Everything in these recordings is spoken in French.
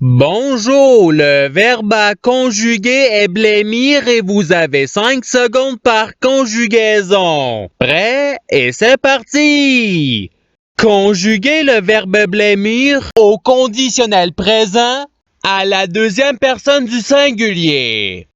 Bonjour, le verbe à conjuguer est blêmir et vous avez 5 secondes par conjugaison. Prêt? Et c'est parti! Conjuguez le verbe blêmir au conditionnel présent à la deuxième personne du singulier.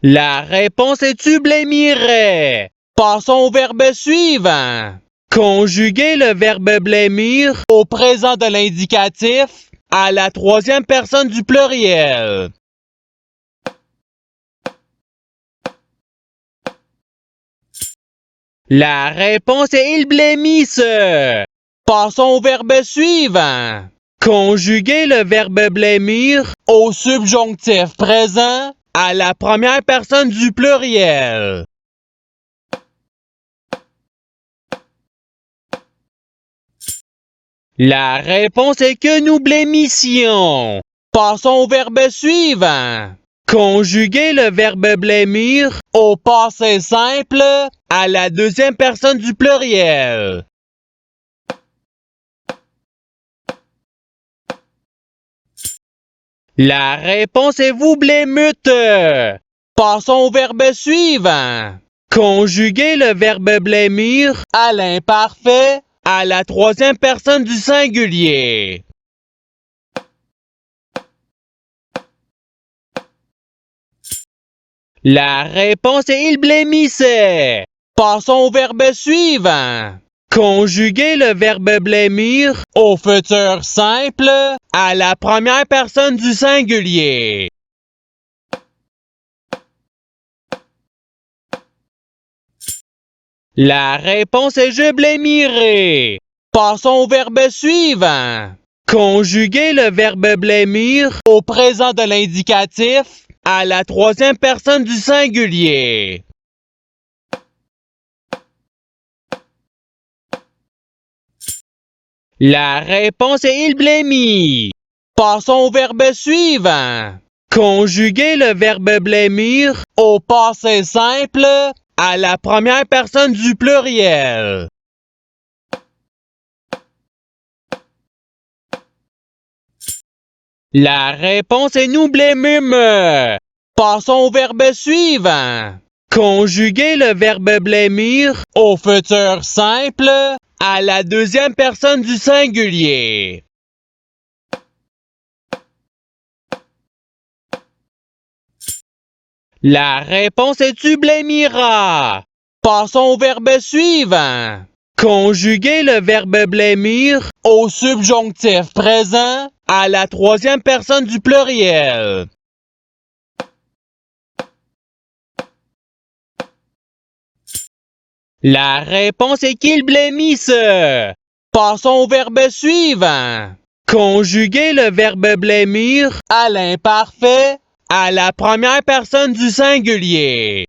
La réponse est tu blêmirais. Passons au verbe suivant. Conjuguez le verbe blêmir au présent de l'indicatif à la troisième personne du pluriel. La réponse est il blêmisse. Passons au verbe suivant. Conjuguez le verbe blêmir au subjonctif présent à la première personne du pluriel. La réponse est que nous blêmissions. Passons au verbe suivant. Conjuguez le verbe blêmir au passé simple à la deuxième personne du pluriel. La réponse est vous blêmûtes. Passons au verbe suivant. Conjuguez le verbe blêmir à l'imparfait à la troisième personne du singulier. La réponse est il blêmissait. Passons au verbe suivant. Conjuguez le verbe blêmir au futur simple à la première personne du singulier. La réponse est je blêmirai. Passons au verbe suivant. Conjuguez le verbe blêmir au présent de l'indicatif à la troisième personne du singulier. La réponse est il blêmit. Passons au verbe suivant. Conjuguez le verbe blêmir au passé simple à la première personne du pluriel. La réponse est nous blêmûmes. Passons au verbe suivant. Conjuguez le verbe blêmir au futur simple à la deuxième personne du singulier. La réponse est tu blêmiras. Passons au verbe suivant. Conjuguez le verbe blêmir au subjonctif présent à la troisième personne du pluriel. La réponse est qu'il blêmisse. Passons au verbe suivant. Conjuguez le verbe blêmir à l'imparfait à la première personne du singulier.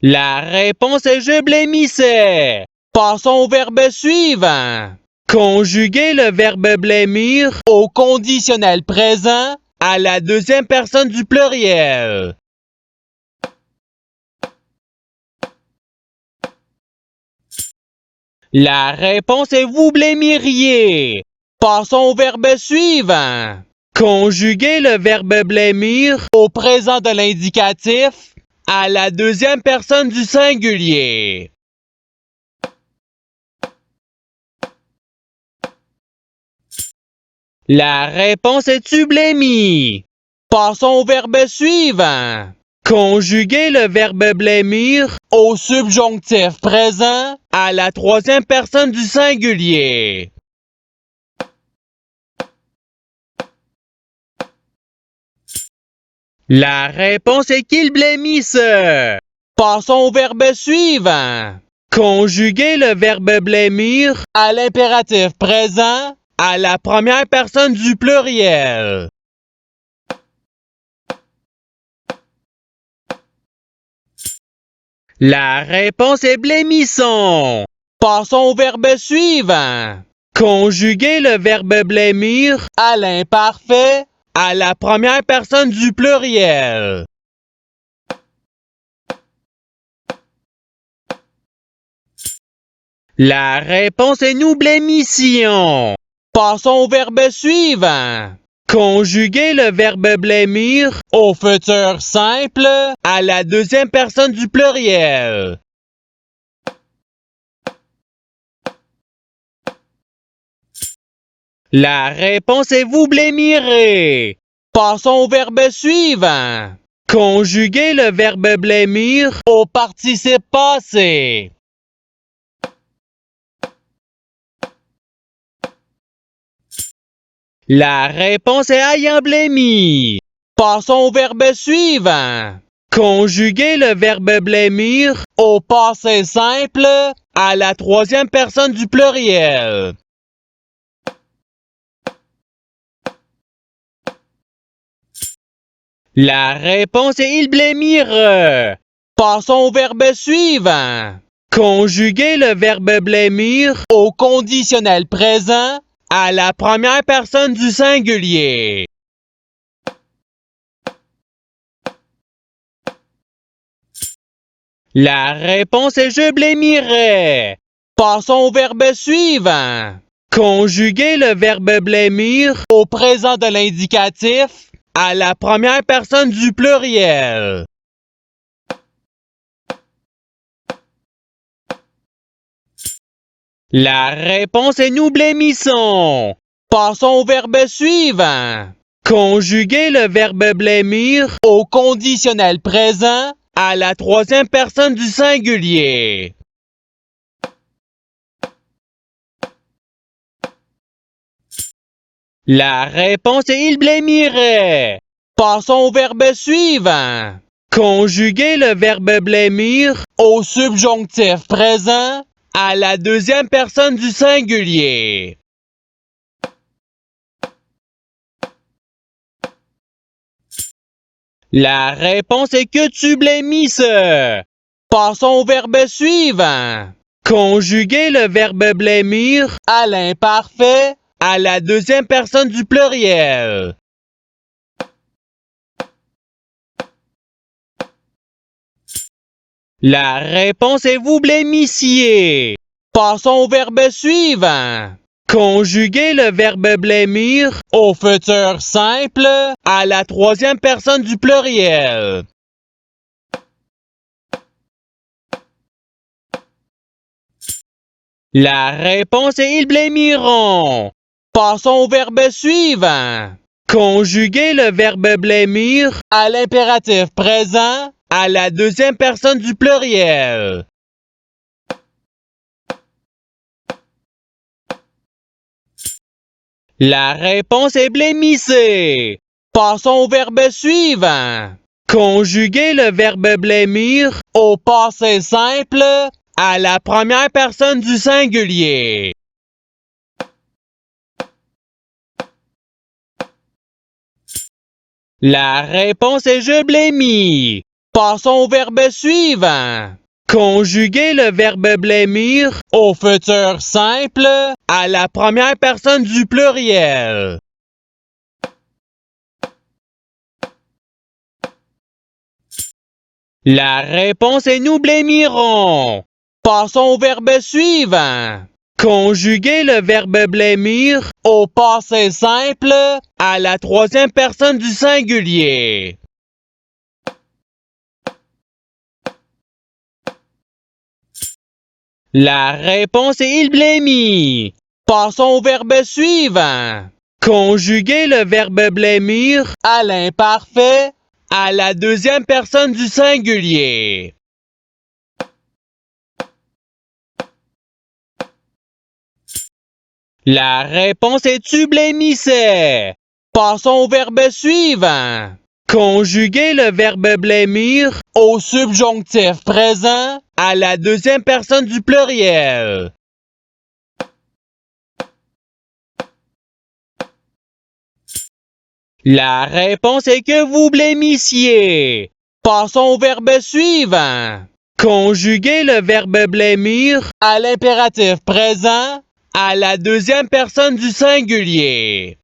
La réponse est je blêmissais. Passons au verbe suivant. Conjuguez le verbe blêmir au conditionnel présent à la deuxième personne du pluriel. La réponse est vous blêmiriez. Passons au verbe suivant. Conjuguez le verbe blêmir au présent de l'indicatif à la deuxième personne du singulier. La réponse est tu blêmis. Passons au verbe suivant. Conjuguez le verbe blêmir au subjonctif présent à la troisième personne du singulier. La réponse est qu'il blêmisse. Passons au verbe suivant. Conjuguez le verbe blêmir à l'impératif présent à la première personne du pluriel. La réponse est blêmisson. Passons au verbe suivant. Conjuguez le verbe blêmir à l'imparfait à la première personne du pluriel. La réponse est nous blémissions. Passons au verbe suivant. Conjuguer le verbe blêmir au futur simple à la deuxième personne du pluriel. La réponse est vous blêmirez. Passons au verbe suivant. Conjuguer le verbe blêmir au participe passé. La réponse est ayant blémi. Passons au verbe suivant. Conjuguer le verbe blêmir au passé simple à la troisième personne du pluriel. La réponse est il blêmire. Passons au verbe suivant. Conjuguer le verbe blêmir au conditionnel présent à la première personne du singulier. La réponse est je blêmirais. Passons au verbe suivant. Conjuguer le verbe blêmir au présent de l'indicatif à la première personne du pluriel. La réponse est nous blêmissons. Passons au verbe suivant. Conjuguer le verbe blêmir au conditionnel présent à la troisième personne du singulier. La réponse est il blêmirait. Passons au verbe suivant. Conjuguer le verbe blêmir au subjonctif présent à la deuxième personne du singulier. La réponse est que tu blêmisses. Passons au verbe suivant. Conjuguer le verbe blêmir à l'imparfait à la deuxième personne du pluriel. La réponse est vous blêmissiez. Passons au verbe suivant. Conjuguer le verbe blêmir au futur simple à la troisième personne du pluriel. La réponse est ils blêmiront. Passons au verbe suivant. Conjuguer le verbe blêmir à l'impératif présent à la deuxième personne du pluriel. La réponse est blêmisser. Passons au verbe suivant. Conjuguer le verbe blêmir au passé simple à la première personne du singulier. La réponse est je blêmis. Passons au verbe suivant. Conjuguer le verbe blêmir au futur simple à la première personne du pluriel. La réponse est nous blêmirons. Passons au verbe suivant. Conjuguer le verbe blêmir au passé simple à la troisième personne du singulier. La réponse est il blêmit. Passons au verbe suivant. Conjuguer le verbe blêmir à l'imparfait à la deuxième personne du singulier. La réponse est tu blêmissais. Passons au verbe suivant. Conjuguer le verbe blêmir au subjonctif présent à la deuxième personne du pluriel. La réponse est que vous blêmissiez. Passons au verbe suivant. Conjuguer le verbe blêmir à l'impératif présent à la deuxième personne du singulier.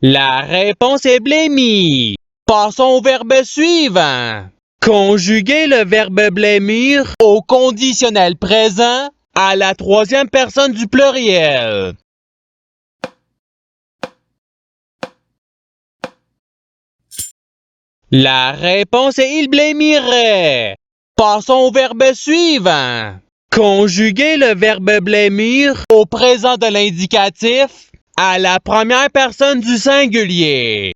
La réponse est blêmi. Passons au verbe suivant. Conjuguez le verbe blêmir au conditionnel présent à la troisième personne du pluriel. La réponse est il blêmirait. Passons au verbe suivant. Conjuguez le verbe blêmir au présent de l'indicatif à la première personne du singulier.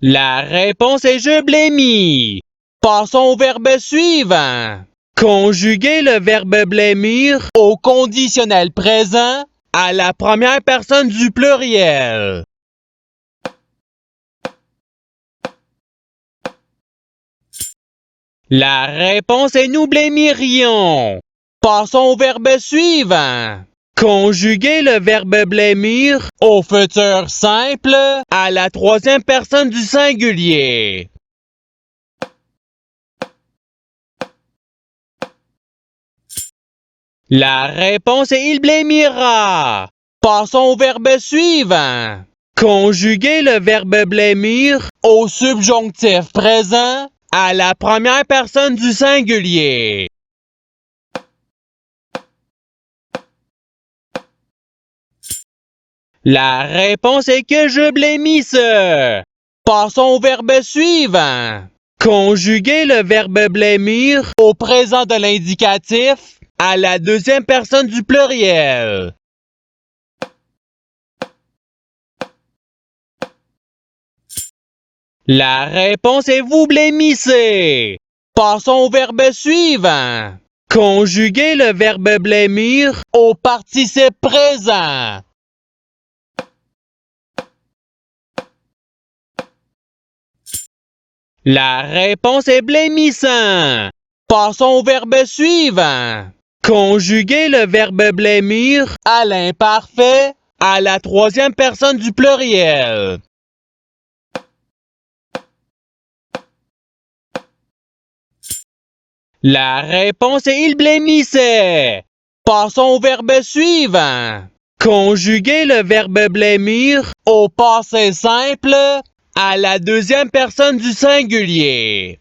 La réponse est je blêmis. Passons au verbe suivant. Conjuguez le verbe blêmir au conditionnel présent à la première personne du pluriel. La réponse est nous blêmirions. Passons au verbe suivant. Conjuguez le verbe blêmir au futur simple à la troisième personne du singulier. La réponse est il blêmira. Passons au verbe suivant. Conjuguez le verbe blêmir au subjonctif présent à la première personne du singulier. La réponse est que je blêmisse. Passons au verbe suivant. Conjuguez le verbe blêmir au présent de l'indicatif à la deuxième personne du pluriel. La réponse est vous blêmissez. Passons au verbe suivant. Conjuguez le verbe blêmir au participe présent. La réponse est blêmissant. Passons au verbe suivant. Conjuguez le verbe blêmir à l'imparfait à la troisième personne du pluriel. La réponse est il blêmissait. Passons au verbe suivant. Conjuguez le verbe blêmir au passé simple à la deuxième personne du singulier.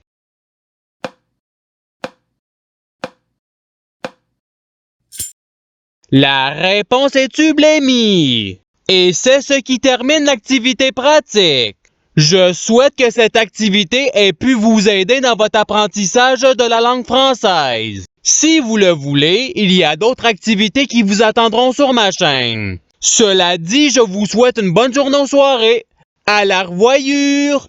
La réponse est tu blêmis. Et c'est ce qui termine l'activité pratique. Je souhaite que cette activité ait pu vous aider dans votre apprentissage de la langue française. Si vous le voulez, il y a d'autres activités qui vous attendront sur ma chaîne. Cela dit, je vous souhaite une bonne journée ou soirée. À la revoyure!